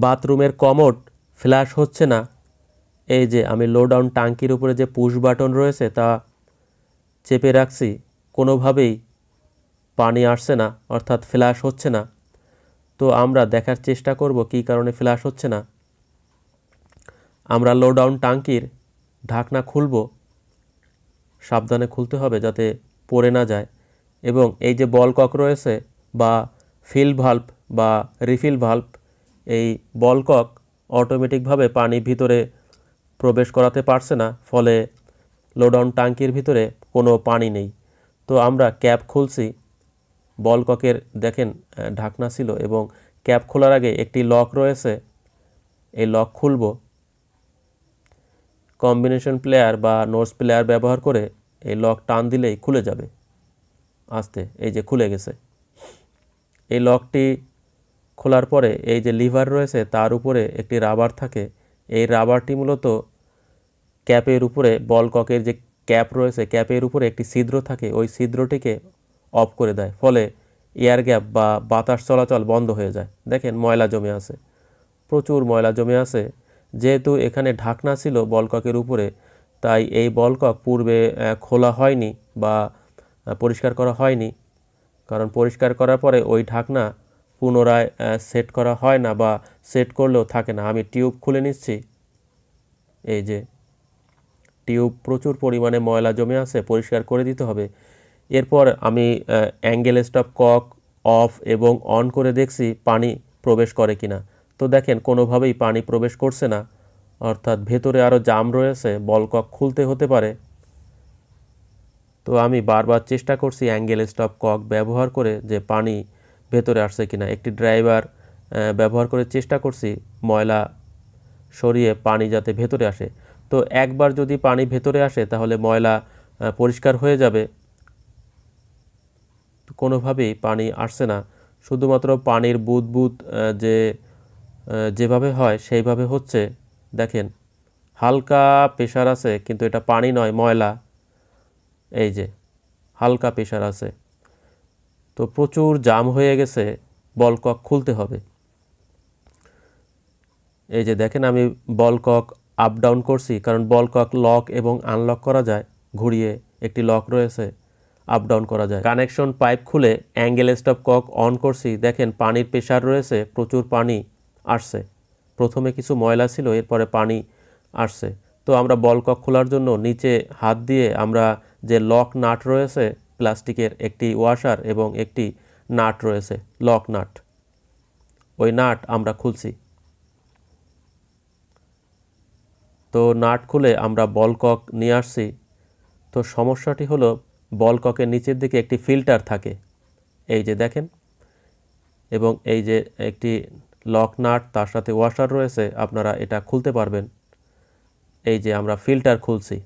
বাথরুমের commode flash হচ্ছে না। এই যে আমি লো ডাউন ট্যাঙ্কির উপরে যে পুশ বাটন রয়েছে তা চেপে রাখছি, কোনোভাবেই পানি আসছে না, অর্থাৎ ফ্ল্যাশ হচ্ছে না। তো আমরা দেখার চেষ্টা করব কী কারণে ফ্ল্যাশ হচ্ছে না। আমরা লো ডাউন ট্যাঙ্কির ঢাকনা খুলব, সাবধানে খুলতে হবে যাতে পড়ে না যায়। এবং এই যে বল কক রয়েছে বা ফিল ভাল্ব বা রিফিল ভাল্ব, এই বল কক অটোমেটিকভাবে পানি ভিতরে প্রবেশ করাতে পারছে না, ফলে লো ডাউন ট্যাঙ্কির ভিতরে কোনো পানি নেই। তো আমরা ক্যাপ খুলছি, বল ককের দেখেন ঢাকনা ছিল এবং ক্যাপ খোলার আগে একটি লক রয়েছে, এই লক খুলব। কম্বিনেশন প্লেয়ার বা নোজ প্লেয়ার ব্যবহার করে এই লক টান দিলেই খুলে যাবে আস্তে। এই যে খুলে গেছে। এই লকটি খোলার পরে এই যে লিভার রয়েছে তার উপরে একটি রাবার থাকে, এই রাবারটি মূলত ক্যাপের উপরে, বল ককের যে ক্যাপ রয়েছে ক্যাপের উপরে একটি ছিদ্র থাকে, ওই ছিদ্রটিকে অফ করে দেয়, ফলে এয়ার গ্যাপ বা বাতাস চলাচল বন্ধ হয়ে যায়। দেখেন ময়লা জমে আছে, প্রচুর ময়লা জমে আছে। যেহেতু এখানে ঢাকনা ছিল বল ককের উপরে, তাই এই বল কক পূর্বে খোলা হয়নি বা পরিষ্কার করা হয়নি, কারণ পরিষ্কার করার পরে ওই ঢাকনা পুনরায় সেট করা হয় না বা সেট করলেও থাকে না। আমি টিউব খুলে নিচ্ছি, এই যে টিউব প্রচুর পরিমাণে ময়লা জমে আছে, পরিষ্কার করে দিতে হবে। এরপর আমি অ্যাঙ্গেল স্টপ কক অফ এবং অন করে দেখছি পানি প্রবেশ করে কিনা। তো দেখেন কোনোভাবেই পানি প্রবেশ করছে না, অর্থাৎ ভেতরে আরও জাম রয়েছে, বল কক খুলতে হতে পারে। তো আমি বারবার চেষ্টা করছি অ্যাঙ্গেল স্টপ কক ব্যবহার করে যে পানি ভেতরে আসছে কিনা। একটি ড্রাইভার ব্যবহার করে চেষ্টা করছি ময়লা সরিয়ে পানি যাতে ভেতরে আসে। তো একবার যদি পানি ভেতরে আসে তাহলে ময়লা পরিষ্কার হয়ে যাবে। কোনোভাবেই পানি আসছে না, শুধুমাত্র পানির বুদবুদ যেভাবে হয় সেইভাবে হচ্ছে। দেখেন হালকা প্রেশার আছে, কিন্তু এটা পানি নয়, ময়লা। এই যে হালকা প্রেশার আছে, তো প্রচুর জাম হয়ে গেছে, বল কক খুলতে হবে। এই যে দেখেন আমি বল কক আপ ডাউন করছি, কারণ বল কক লক এবং আনলক করা যায়, ঘুরিয়ে একটি লক রয়েছে, আপ ডাউন করা যায়। কানেকশন পাইপ খুলে অ্যাঙ্গেল স্টপ কক অন করছি, দেখেন পানির প্রেশার রয়েছে, প্রচুর পানি আসছে। প্রথমে কিছু ময়লা ছিল, এরপরে পানি আসছে। তো আমরা বল কক খোলার জন্য নিচে হাত দিয়ে আমরা যে লক নাট রয়েছে প্লাস্টিকের, একটি ওয়াশার এবং একটি নাট রয়েছে লক নাট, ওই নাট আমরা খুলছি। তো নাট খুলে আমরা বল কক নিয়ে আসছি। তো সমস্যাটি হলো বল ককের নিচের দিকে একটি ফিল্টার থাকে, এই যে দেখেন, এবং এই যে একটি লক নাট তার সাথে ওয়াশার রয়েছে, আপনারা এটা খুলতে পারবেন। এই যে আমরা ফিল্টার খুলছি।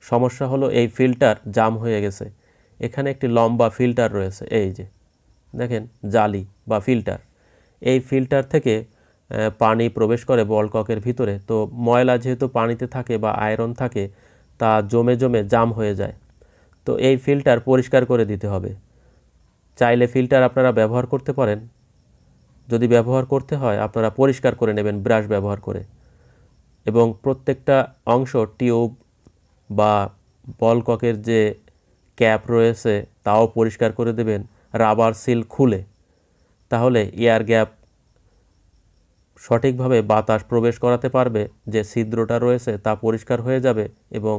সমস্যা হলো এই ফিল্টার জাম হয়ে গেছে। এখানে একটি লম্বা ফিল্টার রয়েছে, এই যে দেখেন জালি বা ফিল্টার। এই ফিল্টার থেকে পানি প্রবেশ করে বল ককের ভিতরে। তো ময়লা যেহেতু পানিতে থাকে বা আয়রন থাকে, তা জমে জমে জাম হয়ে যায়। তো এই ফিল্টার পরিষ্কার করে দিতে হবে। চাইলে ফিল্টার আপনারা ব্যবহার করতে পারেন, যদি ব্যবহার করতে হয় আপনারা পরিষ্কার করে নেবেন ব্রাশ ব্যবহার করে, এবং প্রত্যেকটা অংশ টিউব বা বল ককের যে ক্যাপ রয়েছে তাও পরিষ্কার করে দেবেন রাবার সিল খুলে। তাহলে এয়ার গ্যাপ সঠিকভাবে বাতাস প্রবেশ করাতে পারবে, যে ছিদ্রটা রয়েছে তা পরিষ্কার হয়ে যাবে এবং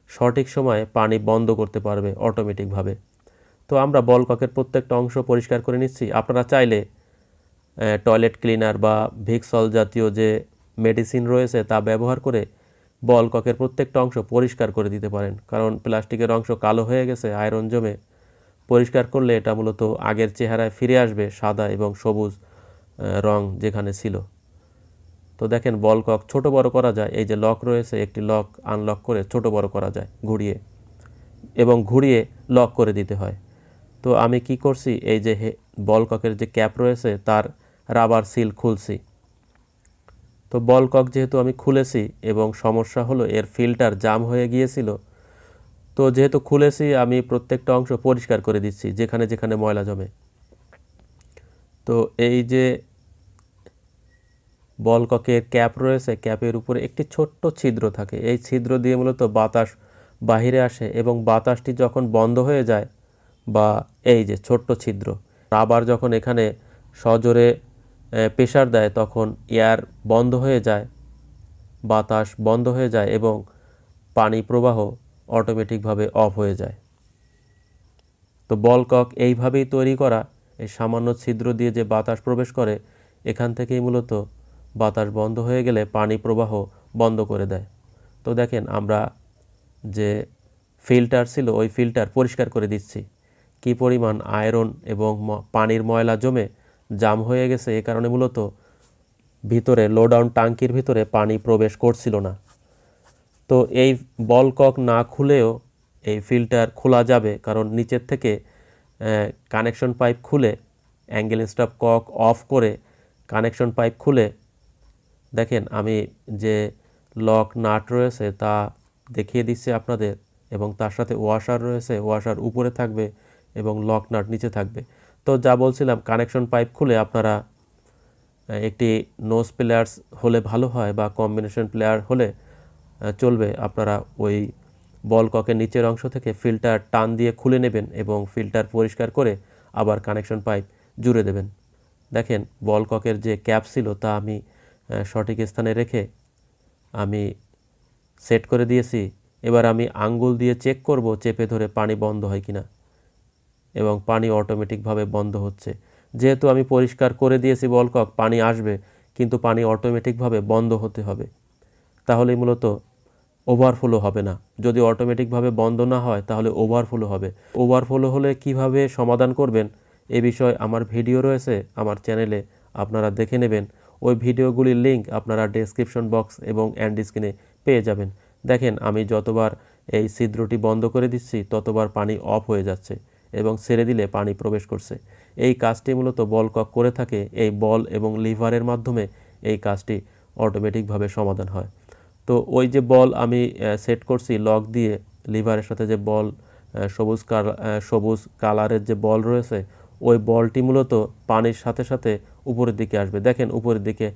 সঠিক সময়ে পানি বন্ধ করতে পারবে অটোমেটিকভাবে। তো আমরা বল ককের প্রত্যেকটা অংশ পরিষ্কার করে নিচ্ছি। আপনারা চাইলে টয়লেট ক্লিনার বা ভিক্সল জাতীয় যে মেডিসিন রয়েছে তা ব্যবহার করে বল ককের প্রত্যেকটা অংশ পরিষ্কার করে দিতে পারেন, কারণ প্লাস্টিকের অংশ কালো হয়ে গেছে আয়রন জমে। পরিষ্কার করলে এটা মূলত আগের চেহারায় ফিরে আসবে, সাদা এবং সবুজ রং যেখানে ছিল। তো দেখেন বল কক ছোট বড় করা যায়, এই যে লক রয়েছে একটি লক আনলক করে ছোট বড় করা যায় ঘুরিয়ে, এবং ঘুরিয়ে লক করে দিতে হয়। তো আমি কি করছি, এই যে বল ককের যে ক্যাপ রয়েছে তার রাবার সিল খুলছি। তো বল কক যেহেতু আমি খুলেছি এবং সমস্যা হলো এর ফিল্টার জাম হয়ে গিয়েছিল, তো যেহেতু খুলেছি আমি প্রত্যেকটা অংশ পরিষ্কার করে দিচ্ছি যেখানে যেখানে ময়লা জমে। তো এই যে বল ককের ক্যাপ রয়েছে, ক্যাপের উপরে একটি ছোট্ট ছিদ্র থাকে। এই ছিদ্র দিয়ে মূলত বাতাস বাহিরে আসে এবং বাতাসটি যখন বন্ধ হয়ে যায়, বা এই যে ছোট্ট ছিদ্র, আবার যখন এখানে সজোরে প্রেসার দেয় তখন এয়ার বন্ধ হয়ে যায়, বাতাস বন্ধ হয়ে যায় এবং পানি প্রবাহ অটোমেটিকভাবে অফ হয়ে যায়। তো বল কক এইভাবেই তৈরি করা। এই সামান্য ছিদ্র দিয়ে যে বাতাস প্রবেশ করে, এখান থেকেই মূলত বাতাস বন্ধ হয়ে গেলে পানি প্রবাহ বন্ধ করে দেয়। তো দেখেন আমরা যে ফিল্টার ছিল ওই ফিল্টার পরিষ্কার করে দিচ্ছি। কি পরিমাণ আয়রন এবং পানির ময়লা জমে জাম হয়ে গেছে, এ কারণে মূলত ভিতরে লো ডাউন ট্যাঙ্কির ভিতরে পানি প্রবেশ করছিল না। তো এই বল কক না খুলেও এই ফিল্টার খোলা যাবে, কারণ নিচের থেকে কানেকশন পাইপ খুলে অ্যাঙ্গেল স্টপ কক অফ করে কানেকশন পাইপ খুলে দেখেন আমি যে লক নাট রয়েছে তা দেখিয়ে দিচ্ছি আপনাদের, এবং তার সাথে ওয়াশার রয়েছে, ওয়াশার উপরে থাকবে এবং লক নাট নিচে থাকবে। তো যা বলছিলাম, কানেকশন পাইপ খুলে আপনারা একটি নোজ প্লেয়ার্স হলে ভালো হয় বা কম্বিনেশন প্লেয়ার হলে চলবে। আপনারা ওই বল ককের নিচের অংশ থেকে ফিল্টার টান দিয়ে খুলে নেবেন এবং ফিল্টার পরিষ্কার করে আবার কানেকশন পাইপ জুড়ে দেবেন। দেখেন বল ককের যে ক্যাপ ছিল তা আমি সঠিক স্থানে রেখে আমি সেট করে দিয়েছি। এবার আমি আঙ্গুল দিয়ে চেক করব চেপে ধরে পানি বন্ধ হয় কিনা, এবং পানি অটোমেটিকভাবে বন্ধ হচ্ছে। যেহেতু আমি পরিষ্কার করে দিয়েছি বল কক, পানি আসবে, কিন্তু পানি অটোমেটিকভাবে বন্ধ হতে হবে, তাহলে মূলত ওভারফ্লো হবে না। যদি অটোমেটিকভাবে বন্ধ না হয় তাহলে ওভারফ্লো হবে। ওভারফ্লো হলে কিভাবে সমাধান করবেন এ বিষয়ে আমার ভিডিও রয়েছে আমার চ্যানেলে, আপনারা দেখে নেবেন। ওই ভিডিওগুলির লিঙ্ক আপনারা ডেসক্রিপশন বক্স এবং এন্ড স্ক্রিনে পেয়ে যাবেন। দেখেন আমি যতবার এই ছিদ্রটি বন্ধ করে দিচ্ছি ততবার পানি অফ হয়ে যাচ্ছে এবং ছেড়ে দিলে পানি প্রবেশ করছে। এই কাজটি মূলত বল কক করে থাকে। এই বল এবং লিভারের মাধ্যমে এই কাজটি অটোমেটিকভাবে সমাধান হয়। তো ওই যে বল আমি সেট করছি লক দিয়ে, লিভারের সাথে যে বল সবুজ কালারের যে বল রয়েছে, ওই বলটি মূলত পানির সাথে সাথে উপরের দিকে আসবে। দেখেন উপরের দিকে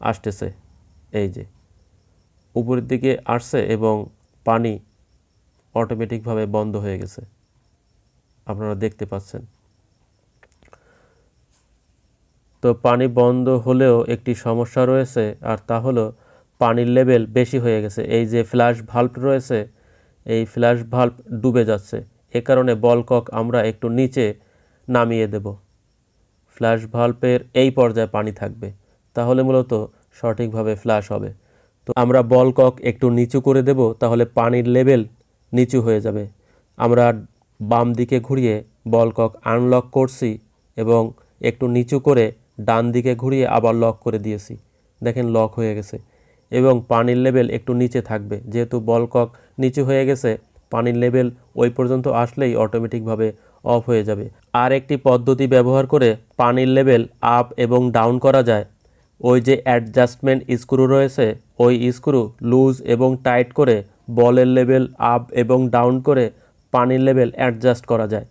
আসতেছে, এই যে উপরের দিকে আসছে এবং পানি অটোমেটিকভাবে বন্ধ হয়ে গেছে, আপনারা দেখতে পাচ্ছেন। তো পানি বন্ধ হলেও একটি সমস্যা রয়েছে, আর তা হলো পানির লেভেল বেশি হয়ে গেছে। এই যে ফ্ল্যাশ ভাল্ব রয়েছে, এই ফ্ল্যাশ ভাল্ব ডুবে যাচ্ছে। এ কারণে বল কক আমরা একটু নিচে নামিয়ে দেব। ফ্ল্যাশ ভাল্বের এই পর্যায়ে পানি থাকবে, তাহলে মূলত সঠিকভাবে ফ্ল্যাশ হবে। তো আমরা বল কক একটু নিচু করে দেব, তাহলে পানির লেভেল নিচু হয়ে যাবে। আমরা বাম দিকে ঘুরিয়ে বল কক আনলক করছি এবং একটু নিচু করে ডান দিকে ঘুরিয়ে আবার লক করে দিয়েছি। দেখেন লক হয়ে গেছে এবং পানির লেভেল একটু নিচে থাকবে। যেহেতু বল কক নিচু হয়ে গেছে, পানির লেভেল ওই পর্যন্ত আসলেই অটোমেটিকভাবে অফ হয়ে যাবে। আর একটি পদ্ধতি ব্যবহার করে পানির লেভেল আপ এবং ডাউন করা যায়। ওই যে অ্যাডজাস্টমেন্ট স্ক্রু রয়েছে, ওই স্ক্রু লুজ এবং টাইট করে বলের লেভেল আপ এবং ডাউন করে পানির লেভেল অ্যাডজাস্ট করা যায়।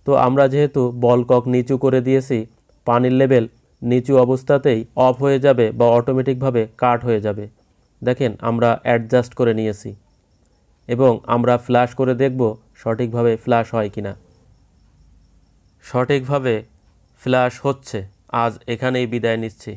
তো আমরা যেহেতু বল কক নিচু করে দিয়েছি, পানির লেভেল নিচু অবস্থাতেই অফ হয়ে যাবে বা অটোমেটিকভাবে কাট হয়ে যাবে। দেখেন আমরা অ্যাডজাস্ট করে নিয়েছি এবং আমরা ফ্ল্যাশ করে দেখব সঠিকভাবে ফ্ল্যাশ হয় কিনা। সঠিকভাবে ফ্ল্যাশ হচ্ছে। আজ এখানেই বিদায় নিচ্ছি।